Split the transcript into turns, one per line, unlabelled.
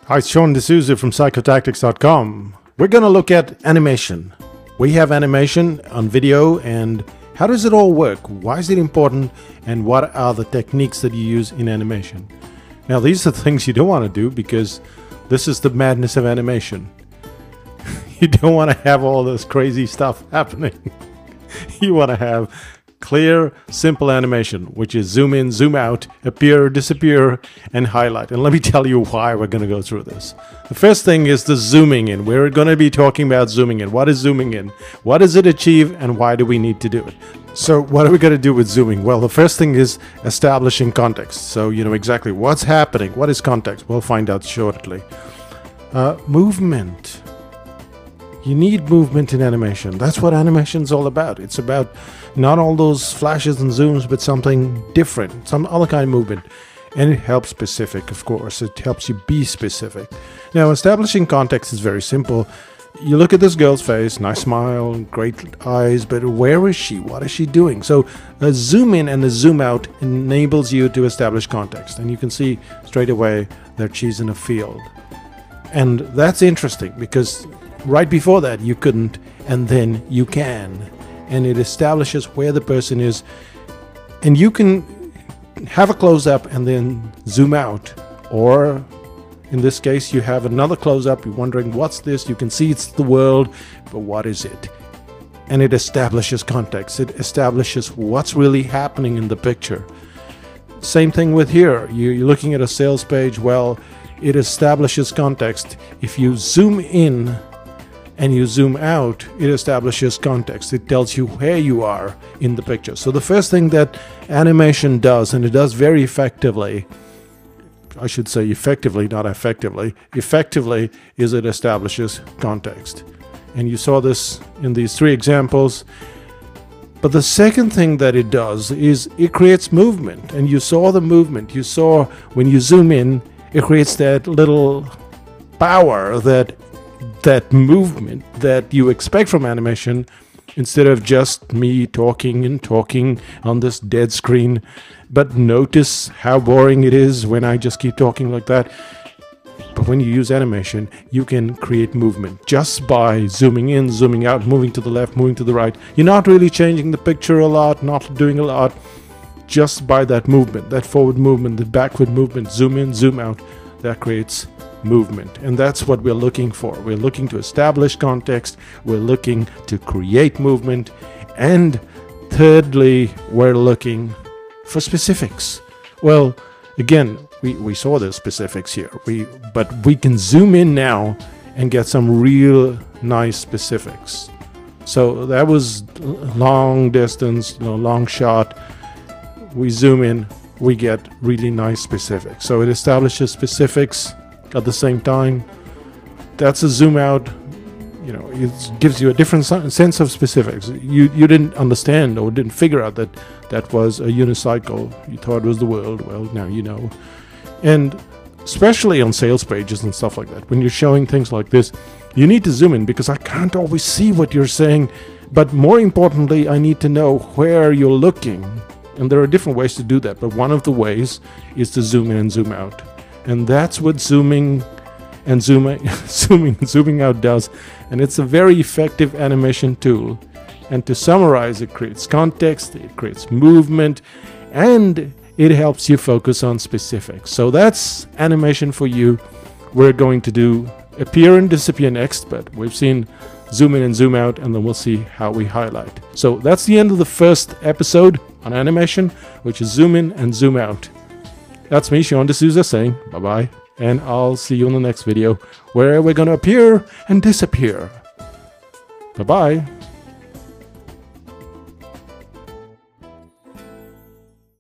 Hi, it's Sean D'Souza from Psychotactics.com. We're going to look at animation. We have animation on video, and how does it all work? Why is it important? And what are the techniques that you use in animation? Now, these are things you don't want to do because this is the madness of animation. You don't want to have all this crazy stuff happening. You want to have clear, simple animation, which is zoom in, zoom out, appear, disappear, and highlight. And let me tell you why we're going to go through this. The first thing is the zooming in. We're going to be talking about zooming in. What is zooming in? What does it achieve, and why do we need to do it? So what are we going to do with zooming? Well, the first thing is establishing context. So you know exactly what's happening. What is context? We'll find out shortly. Movement. You need movement in animation. That's what animation's all about. It's about not all those flashes and zooms, but something different, some other kind of movement. And it helps specific, of course. It helps you be specific. Now, establishing context is very simple. You look at this girl's face, nice smile, great eyes, but where is she? What is she doing? So a zoom in and a zoom out enables you to establish context. And you can see straight away that she's in a field. And that's interesting because right before that you couldn't, and then you can. And it establishes where the person is. And you can have a close-up and then zoom out. Or in this case, you have another close-up. You're wondering, what's this? You can see it's the world, but what is it? And it establishes context. It establishes what's really happening in the picture. Same thing with here. You're looking at a sales page. Well, it establishes context. If you zoom in and you zoom out, it establishes context. It tells you where you are in the picture. So the first thing that animation does, and it does very effectively, I should say effectively, not effectively, effectively is it establishes context. And you saw this in these three examples. But the second thing that it does is it creates movement. And you saw the movement. You saw when you zoom in, it creates that little power, that movement that you expect from animation, instead of just me talking and talking on this dead screen. But notice how boring it is when I just keep talking like that. But when you use animation, you can create movement just by zooming in, zooming out, moving to the left, moving to the right. You're not really changing the picture a lot, not doing a lot. Just by that movement, that forward movement, the backward movement, zoom in, zoom out, that creates movement. And that's what we're looking for. We're looking to establish context. We're looking to create movement. And thirdly, we're looking for specifics. Well, again, we saw the specifics here. But we can zoom in now and get some real nice specifics. So that was long distance, long shot. We zoom in, we get really nice specifics. So it establishes specifics at the same time. That's a zoom out. You know, it gives you a different sense of specifics. You didn't understand or didn't figure out that that was a unicycle. You thought it was the world. Well, now you know. And especially on sales pages and stuff like that, when you're showing things like this, you need to zoom in because I can't always see what you're saying. But more importantly, I need to know where you're looking. And there are different ways to do that, but one of the ways is to zoom in and zoom out. And that's what zooming and zooming out does. And it's a very effective animation tool. And to summarize, it creates context, it creates movement, and it helps you focus on specifics. So that's animation for you. We're going to do appear and disappear next, but we've seen zoom in and zoom out, and then we'll see how we highlight. So that's the end of the first episode on animation, which is zoom in and zoom out. That's me, Sean D'Souza, saying bye-bye, and I'll see you in the next video, where we're going to appear and disappear. Bye-bye.